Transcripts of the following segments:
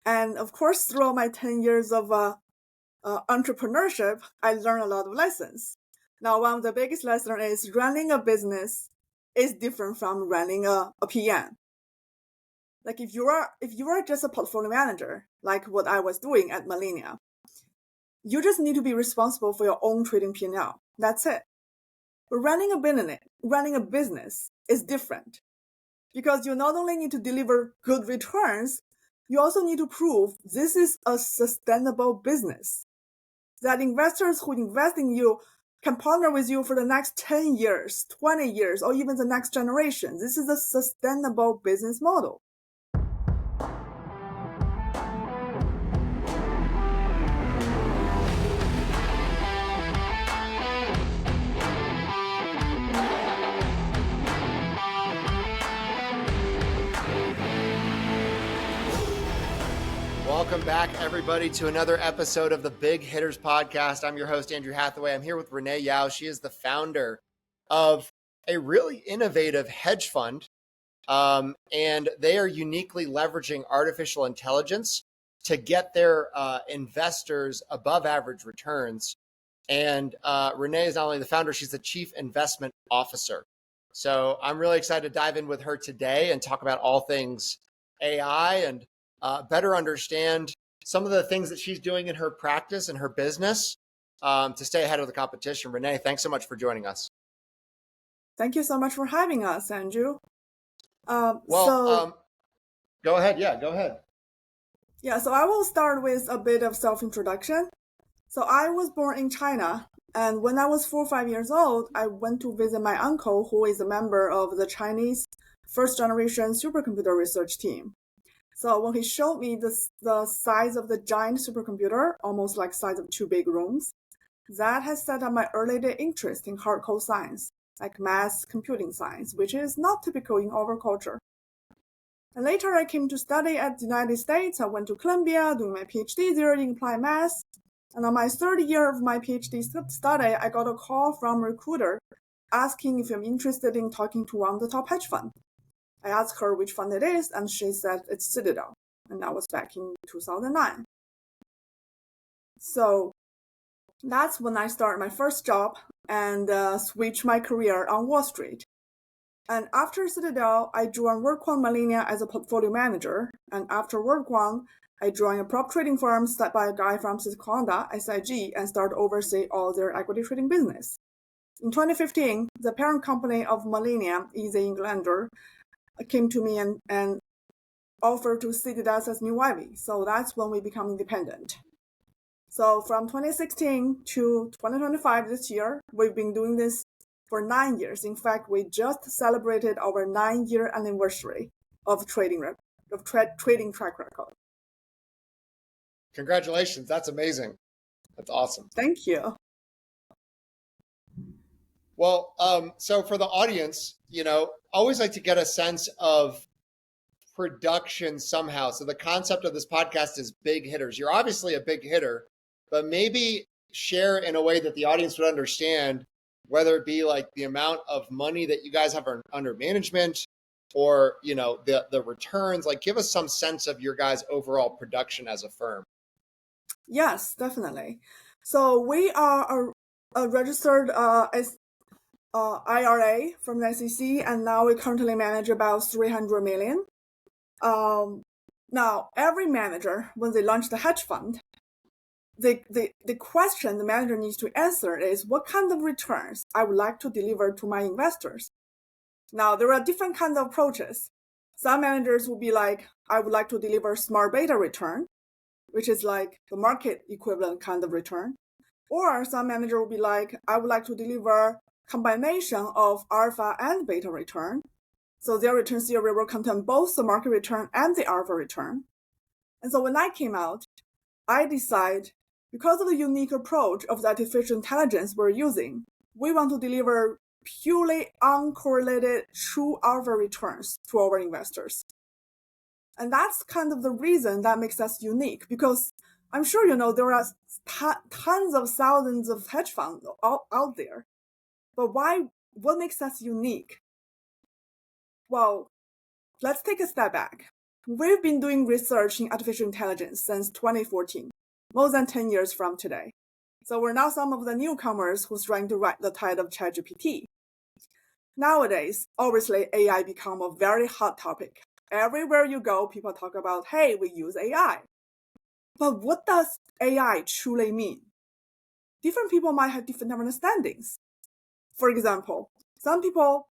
And of course, throughout my 10 years of entrepreneurship, I learned a lot of lessons. Now, one of the biggest lessons is running a business is different from running a PM. Like if you are just a portfolio manager, like what I was doing at Millennia, you just need to be responsible for your own trading P&L. That's it. But running a business is different because you not only need to deliver good returns, you also need to prove this is a sustainable business, that investors who invest in you can partner with you for the next 10 years, 20 years, or even the next generation. This is a sustainable business model. Welcome back, everybody, to another episode of the Big Hitters Podcast. I'm your host, Andrew Hathaway. I'm here with Renee Yao. She is the founder of a really innovative hedge fund, and they are uniquely leveraging artificial intelligence to get their investors above average returns. And Renee is not only the founder, she's the chief investment officer. So I'm really excited to dive in with her today and talk about all things AI and better understand some of the things that she's doing in her practice and her business to stay ahead of the competition. Renee, thanks so much for joining us. Thank you so much for having us, Andrew. Go ahead. Yeah, go ahead. Yeah, so I will start with a bit of self-introduction. So I was born in China, and when I was 4 or 5 years old, I went to visit my uncle, who is a member of the Chinese first-generation supercomputer research team. So when he showed me the size of the giant supercomputer, almost like size of 2 big rooms, that has set up my early day interest in hardcore science, like math computing science, which is not typical in our culture. And later I came to study at the United States. I went to Columbia doing my PhD there in applied math. And on my third year of my PhD study, I got a call from a recruiter asking if I'm interested in talking to one of the top hedge funds. I asked her which fund it is, and she said it's Citadel. And that was back in 2009. So that's when I started my first job and switched my career on Wall Street. And after Citadel, I joined WorkOne Millennia as a portfolio manager. And after WorkOne, I joined a prop trading firm started by a guy from Sequoia, SIG, and started overseeing all their equity trading business. In 2015, the parent company of Millennia, Easy Englander, came to me and offered to seed us as New Ivy. So that's when we become independent. So from 2016 to 2025 this year, we've been doing this for 9 years. In fact, we just celebrated our 9-year anniversary of trading track record. Congratulations. That's amazing. That's awesome. Thank you. Well, so for the audience, always like to get a sense of production somehow. So the concept of this podcast is big hitters. You're obviously a big hitter, but maybe share in a way that the audience would understand, whether it be like the amount of money that you guys have under management or, the returns, like give us some sense of your guys' overall production as a firm. Yes, definitely. So we are a registered IRA from the SEC, and now we currently manage about 300 million. Now, every manager, when they launch the hedge fund, the question the manager needs to answer is, what kind of returns I would like to deliver to my investors? Now, there are different kinds of approaches. Some managers will be like, I would like to deliver smart beta return, which is like the market equivalent kind of return. Or some manager will be like, I would like to deliver combination of alpha and beta return. So their return theory will contain both the market return and the alpha return. And so when I came out, I decided, because of the unique approach of the artificial intelligence we're using, we want to deliver purely uncorrelated true alpha returns to our investors. And that's kind of the reason that makes us unique, because I'm sure there are tons of thousands of hedge funds out there. But what makes us unique? Well, let's take a step back. we've been doing research in artificial intelligence since 2014, more than 10 years from today. So we're now some of the newcomers who's trying to ride the tide of ChatGPT. Nowadays, obviously, AI become a very hot topic. Everywhere you go, people talk about, hey, we use AI. But what does AI truly mean? Different people might have different understandings. For example, some people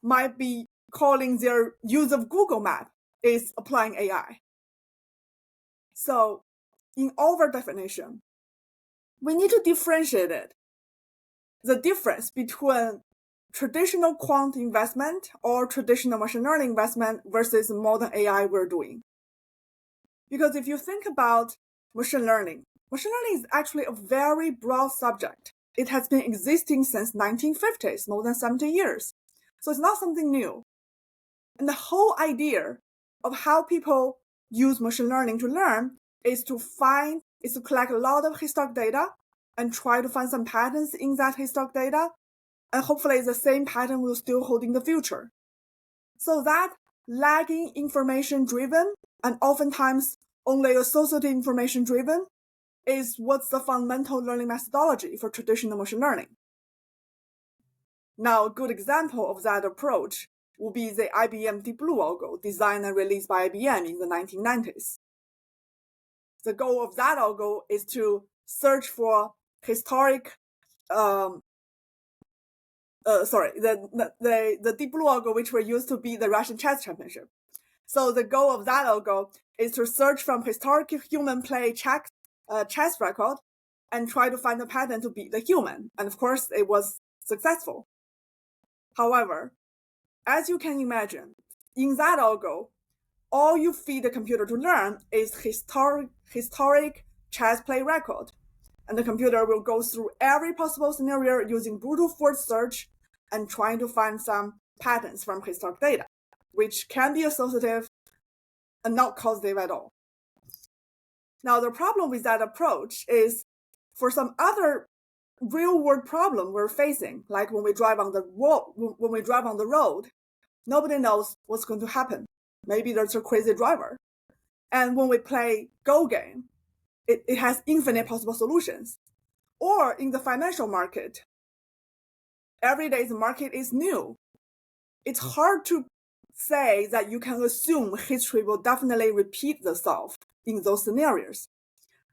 might be calling their use of Google Map is applying AI. So in our definition, we need to differentiate it. The difference between traditional quant investment or traditional machine learning investment versus modern AI we're doing. Because if you think about machine learning is actually a very broad subject. It has been existing since 1950s, more than 70 years. So it's not something new. And the whole idea of how people use machine learning to learn is to collect a lot of historic data and try to find some patterns in that historic data. And hopefully the same pattern will still hold in the future. So that lagging information driven and oftentimes only associative information driven is what's the fundamental learning methodology for traditional machine learning. Now, a good example of that approach would be the IBM Deep Blue algo designed and released by IBM in the 1990s. The goal of that algo is to search for historic, the Deep Blue algo, which were used to beat the Russian chess championship. So the goal of that algo is to search from historic human play chess record and try to find a pattern to beat the human. And of course, it was successful. However, as you can imagine, in that algo, all you feed the computer to learn is historic chess play record. And the computer will go through every possible scenario using brute force search and trying to find some patterns from historic data, which can be associative and not causative at all. Now, the problem with that approach is for some other real-world problem we're facing, like when we drive on the road, nobody knows what's going to happen. Maybe there's a crazy driver. And when we play Go game, it has infinite possible solutions. Or in the financial market, every day the market is new. It's hard to say that you can assume history will definitely repeat itself in those scenarios.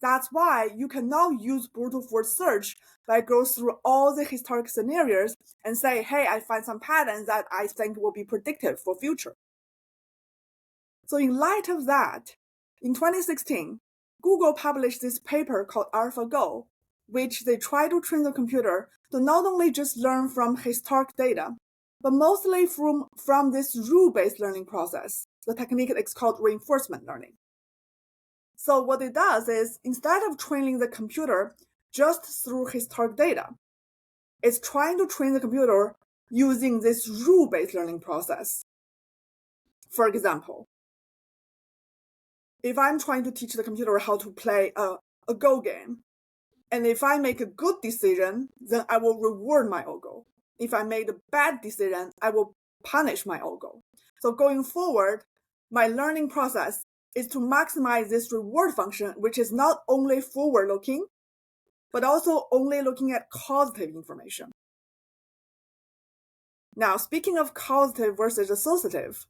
That's why you cannot use brute force search that goes through all the historic scenarios and say, hey, I find some patterns that I think will be predictive for future. So in light of that, in 2016, Google published this paper called AlphaGo, which they try to train the computer to not only just learn from historic data, but mostly from this rule-based learning process. The technique is called reinforcement learning. So what it does is, instead of training the computer just through historic data, it's trying to train the computer using this rule-based learning process. For example, if I'm trying to teach the computer how to play a Go game, and if I make a good decision, then I will reward my algo. If I made a bad decision, I will punish my algo. So going forward, my learning process is to maximize this reward function, which is not only forward-looking, but also only looking at causative information. Now, speaking of causative versus associative,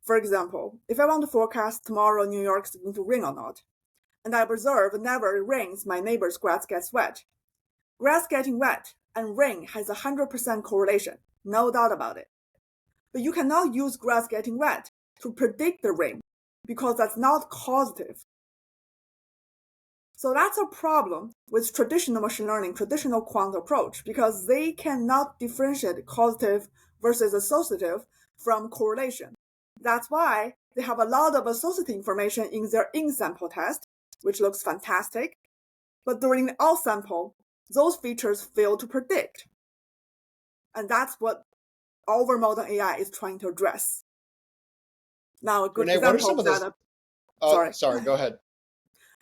for example, if I want to forecast tomorrow New York is going to rain or not, and I observe whenever it rains, my neighbor's grass gets wet. Grass getting wet and rain has 100% correlation, no doubt about it. But you cannot use grass getting wet to predict the rain, because that's not causative. So that's a problem with traditional machine learning, traditional quant approach, because they cannot differentiate causative versus associative from correlation. That's why they have a lot of associative information in their in-sample test, which looks fantastic. But during the out-sample, those features fail to predict. And that's what our modern AI is trying to address. Now, a good Renee, example of that. Sorry, go ahead.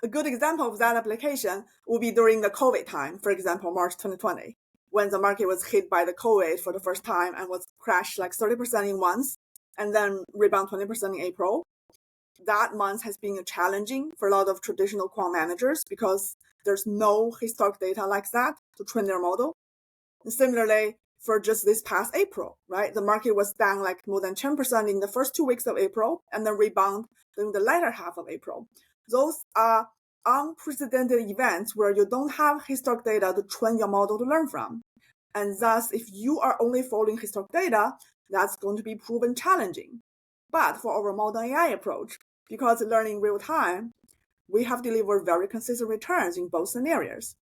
A good example of that application will be during the COVID time, for example, March 2020, when the market was hit by the COVID for the first time and was crashed like 30% in once, and then rebound 20% in April. that month has been challenging for a lot of traditional quant managers because there's no historic data like that to train their model. And similarly, for just this past April, right? The market was down like more than 10% in the first 2 weeks of April and then rebound during the latter half of April. Those are unprecedented events where you don't have historic data to train your model to learn from. And thus, if you are only following historic data, that's going to be proven challenging. But for our modern AI approach, because learning real time, we have delivered very consistent returns in both scenarios.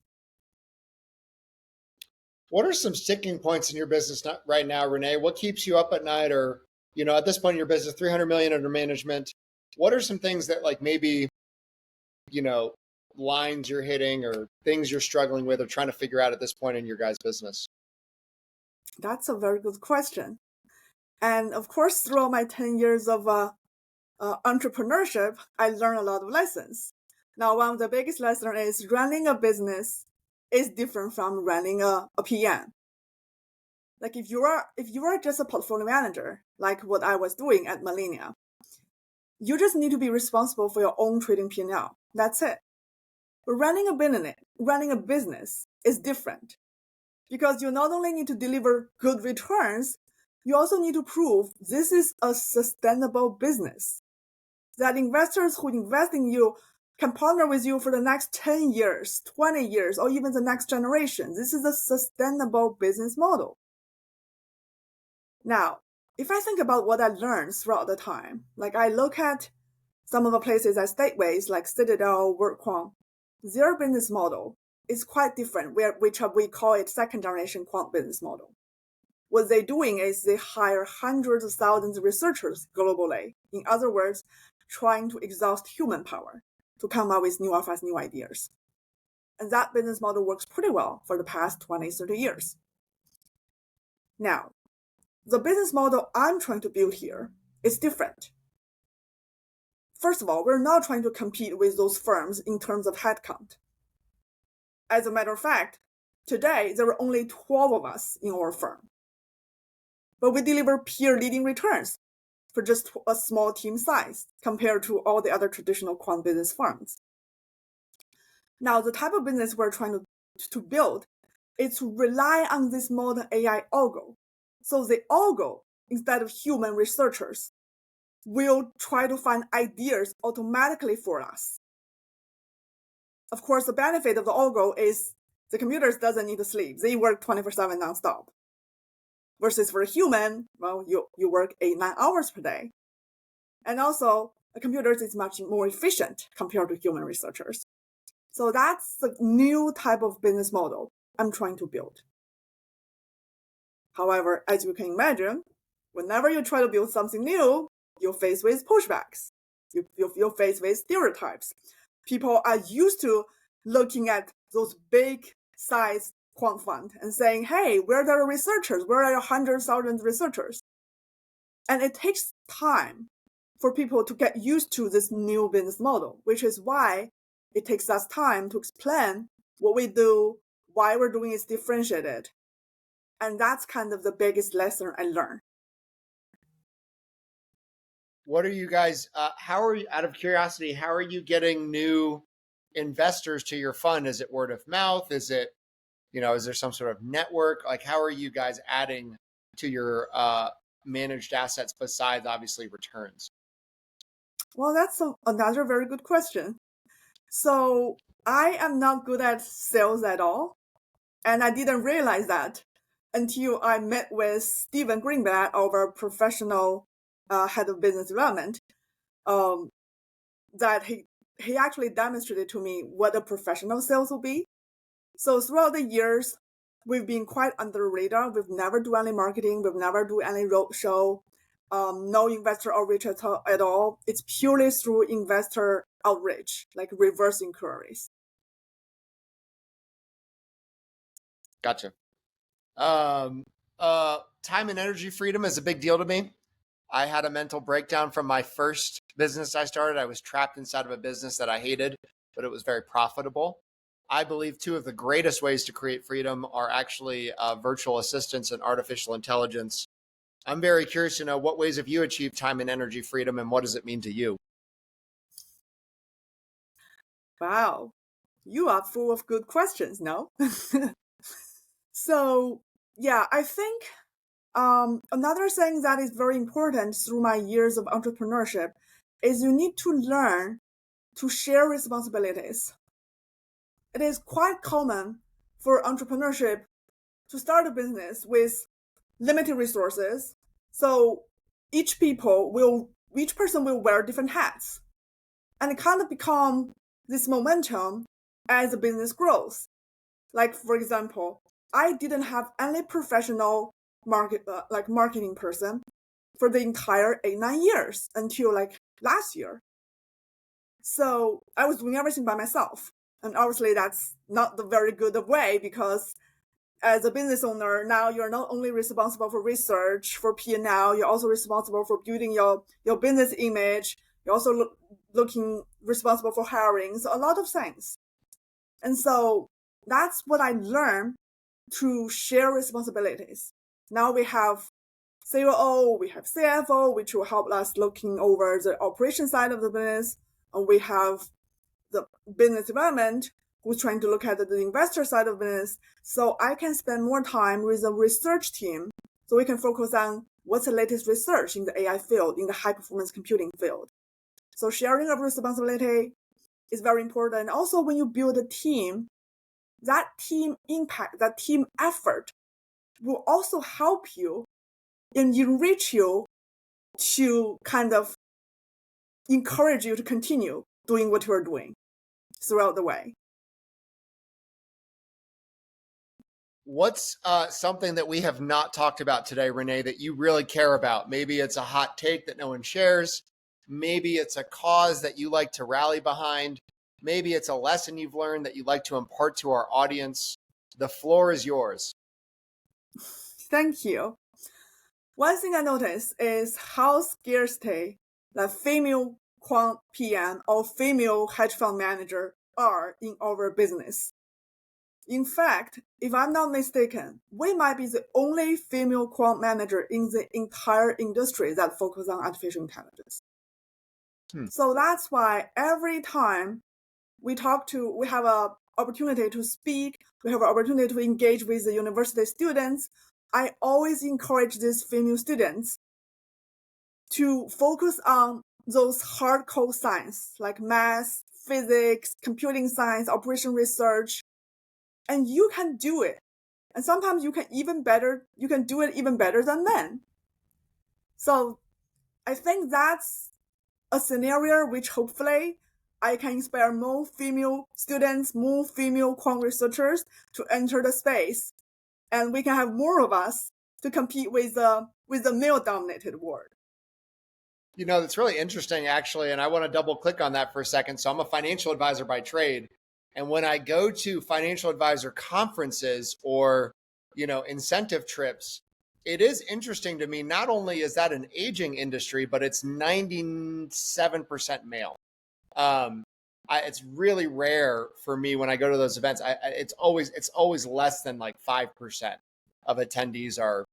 What are some sticking points in your business right now, Renee? What keeps you up at night, or, at this point in your business, 300 million under management? What are some things that like maybe, lines you're hitting or things you're struggling with or trying to figure out at this point in your guys' business? That's a very good question. And of course, throughout my 10 years of entrepreneurship, I learned a lot of lessons. Now, one of the biggest lessons is running a business is different from running a PM. Like if you are just a portfolio manager, like what I was doing at Millennia, you just need to be responsible for your own trading P&L. That's it. But running a business is different because you not only need to deliver good returns, you also need to prove this is a sustainable business, that investors who invest in you can partner with you for the next 10 years, 20 years, or even the next generation. This is a sustainable business model. Now, if I think about what I learned throughout the time, like I look at some of the places I stayed with, like Citadel, WorkQuant, their business model is quite different, which we call it second generation quant business model. What they're doing is they hire hundreds of thousands of researchers globally. In other words, trying to exhaust human power to come up with new alphas, new ideas. And that business model works pretty well for the past 20, 30 years. Now, the business model I'm trying to build here is different. First of all, we're not trying to compete with those firms in terms of headcount. As a matter of fact, today there are only 12 of us in our firm. But we deliver peer-leading returns for just a small team size compared to all the other traditional quant business firms. Now, the type of business we're trying to build is to rely on this modern AI algo. So the algo, instead of human researchers, will try to find ideas automatically for us. Of course, the benefit of the algo is the computers doesn't need to sleep. They work 24/7 nonstop. Versus for a human, well, you work 8-9 hours per day. And also, a computer is much more efficient compared to human researchers. So that's the new type of business model I'm trying to build. However, as you can imagine, whenever you try to build something new, you're faced with pushbacks. You're faced with stereotypes. People are used to looking at those big size quant fund and saying, hey, where are the researchers? Where are your 100,000 researchers? And it takes time for people to get used to this new business model, which is why it takes us time to explain what we do, why we're doing is differentiated. And that's kind of the biggest lesson I learned. What are you guys, how are you, out of curiosity, how are you getting new investors to your fund? Is it word of mouth? Is it, is there some sort of network? Like, how are you guys adding to your managed assets besides obviously returns? Well, that's another very good question. So I am not good at sales at all. And I didn't realize that until I met with Steven Greenblatt, our professional head of business development, that he actually demonstrated to me what a professional sales will be. So throughout the years, we've been quite under the radar. We've never do any marketing. We've never do any roadshow. No investor outreach at all. It's purely through investor outreach, like reverse inquiries. Gotcha. Time and energy freedom is a big deal to me. I had a mental breakdown from my first business I started. I was trapped inside of a business that I hated, but it was very profitable. I believe two of the greatest ways to create freedom are actually virtual assistants and artificial intelligence. I'm very curious to know, what ways have you achieved time and energy freedom, and what does it mean to you? Wow, you are full of good questions, no? So, yeah, I think another thing that is very important through my years of entrepreneurship is you need to learn to share responsibilities. It is quite common for entrepreneurship to start a business with limited resources. So each person will wear different hats, and it kind of become this momentum as the business grows. Like, for example, I didn't have any professional marketing person for the entire 8-9 years until like last year. So I was doing everything by myself. And obviously that's not the very good way, because as a business owner, now you're not only responsible for research, for P&L, you're also responsible for building your business image. You're also responsible for hiring. So a lot of things. And so that's what I learned, to share responsibilities. Now we have COO, we have CFO, which will help us looking over the operation side of the business. And we have the business development, who's trying to look at the investor side of business. So I can spend more time with the research team, so we can focus on what's the latest research in the AI field, in the high performance computing field. So sharing of responsibility is very important. Also, when you build a team, that team impact, that team effort will also help you and enrich you to kind of encourage you to continue doing what you're doing throughout the way. What's something that we have not talked about today, Renee, that you really care about? Maybe it's a hot take that no one shares. Maybe it's a cause that you like to rally behind. Maybe it's a lesson you've learned that you'd like to impart to our audience. The floor is yours. Thank you. One thing I noticed is how scarcity the female quant PM or female hedge fund manager are in our business. In fact, if I'm not mistaken, we might be the only female quant manager in the entire industry that focuses on artificial intelligence. So that's why every time we have an opportunity to speak, we have an opportunity to engage with the university students, I always encourage these female students to focus on those hardcore science, like math, physics, computing science, operation research, and you can do it. And sometimes you can do it even better than men. So I think that's a scenario which hopefully I can inspire more female students, more female quant researchers to enter the space. And we can have more of us to compete with the male-dominated world. You know, that's really interesting, actually. And I want to double click on that for a second. So I'm a financial advisor by trade. And when I go to financial advisor conferences or, incentive trips, it is interesting to me. Not only is that an aging industry, but it's 97% male. It's really rare for me when I go to those events. It's always less than like 5% of attendees are,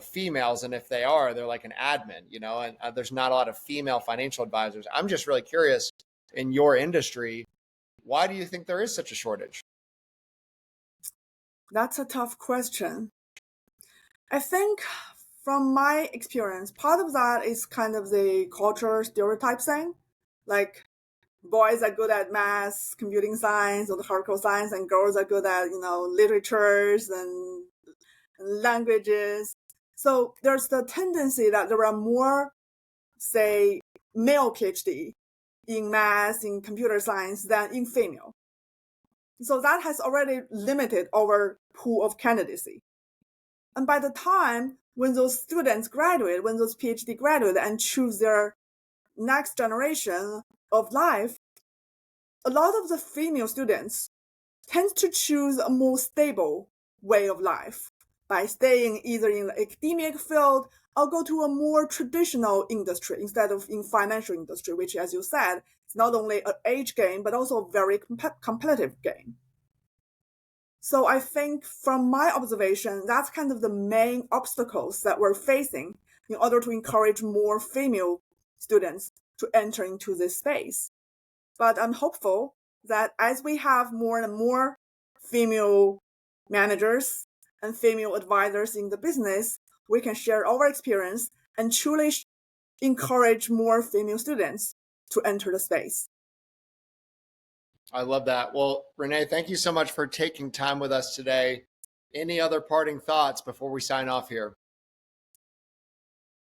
females. And if they are, they're like an admin, and there's not a lot of female financial advisors. I'm just really curious, in your industry, why do you think there is such a shortage? That's a tough question. I think from my experience, part of that is kind of the culture stereotype thing. Like, boys are good at math, computing science, or the hardcore science, and girls are good at, literatures and languages. So there's the tendency that there are more, say, male PhD in math, in computer science than in female. So that has already limited our pool of candidacy. And by the time when those students graduate, when those PhD graduate and choose their next generation of life, a lot of the female students tend to choose a more stable way of life by staying either in the academic field or go to a more traditional industry instead of in financial industry, which, as you said, is not only an age game, but also a very competitive game. So I think from my observation, that's kind of the main obstacles that we're facing in order to encourage more female students to enter into this space. But I'm hopeful that as we have more and more female managers and female advisors in the business, we can share our experience and truly encourage more female students to enter the space. I love that. Well, Renee, thank you so much for taking time with us today. Any other parting thoughts before we sign off here?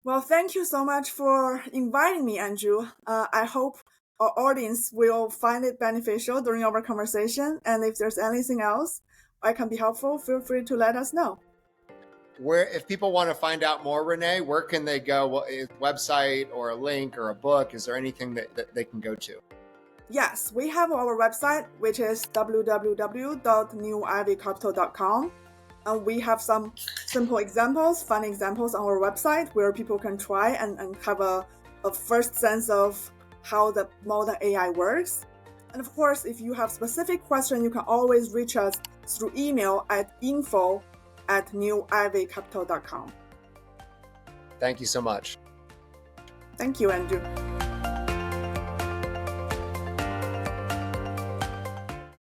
Well, thank you so much for inviting me, Andrew. I hope our audience will find it beneficial during our conversation. And if there's anything else I can be helpful, feel free to let us know. If people want to find out more, Renee, where can they go? What is website or a link or a book? Is there anything that they can go to? Yes, we have our website, which is www.newivycapital.com. And we have some simple examples, fun examples on our website where people can try and have a first sense of how the modern AI works. And of course, if you have specific questions, you can always reach us through email at info@newivycapital.com. Thank you so much. Thank you, Andrew.